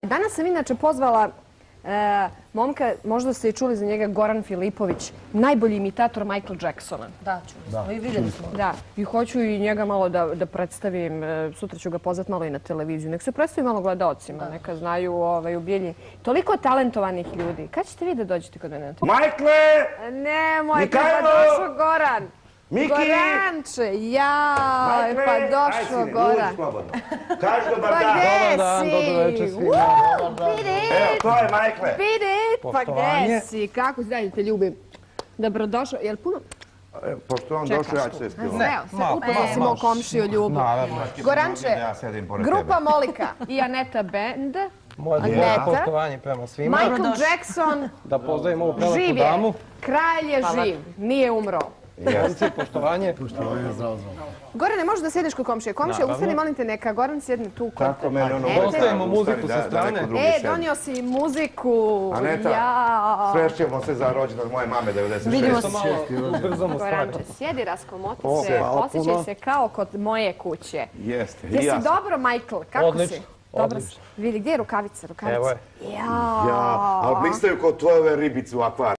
Danas sam inače pozvala momka, možda ste i čuli za njega, Goran Filipović, najbolji imitator Michael Jacksona. Da, čuli smo i vidjeli smo. Da, i hoću i njega malo da predstavim, sutra ću ga pozvati malo i na televiziju. Nek se predstavi malo gledaocima, neka znaju u Bijeljini. Toliko talentovanih ljudi. Kad ćete vi da dođete kod mene? Majkle! Nemoj, pa Mikajlo! došao Goran. Miki! Goranče, jaj, pa došao Goran. Kaži dobar Pa dan. gde dan, si? dobro večer svima. Vidi, Evo, to je Majkle. vidi, pa gde Poštovanje. si? Kako si, dalje te ljubim. Dobrodošao, jel puno? Pošto on došao, ja ću se spilati. Evo, upoznao si moj komšiju Ljubu. Naravno. Goranče, Ja sedim pored tebe. grupa Molika i Aneta Band, Moje Aneta. poštovanje prema svima. Michael Jackson, Da pozdravim ovu prelepnu živ je, damu. kralj je živ, nije umro. Jeste, poštovanje. Gorane, možeš da sjedneš kod komšije? Komšija, ustani, molim te, neka Goran sjedne tu kod... Tako meni ono... Ostavimo muziku sa strane. Donio si muziku. Aneta, Ja. srećemo se za rođendan moje mame 96. Vidimo Što malo ubrzamo stvar. Goranče, sjedi, raskomoti se, osjećaj se kao kod moje kuće. Jeste, i Jesi ja sam. dobro, Michael? Kako Odlično, si? Dobro si. odlično. Vidi, gdje je rukavica? Evo je. Ja, ali blistaju kod tvoje ove ribice u akvariju.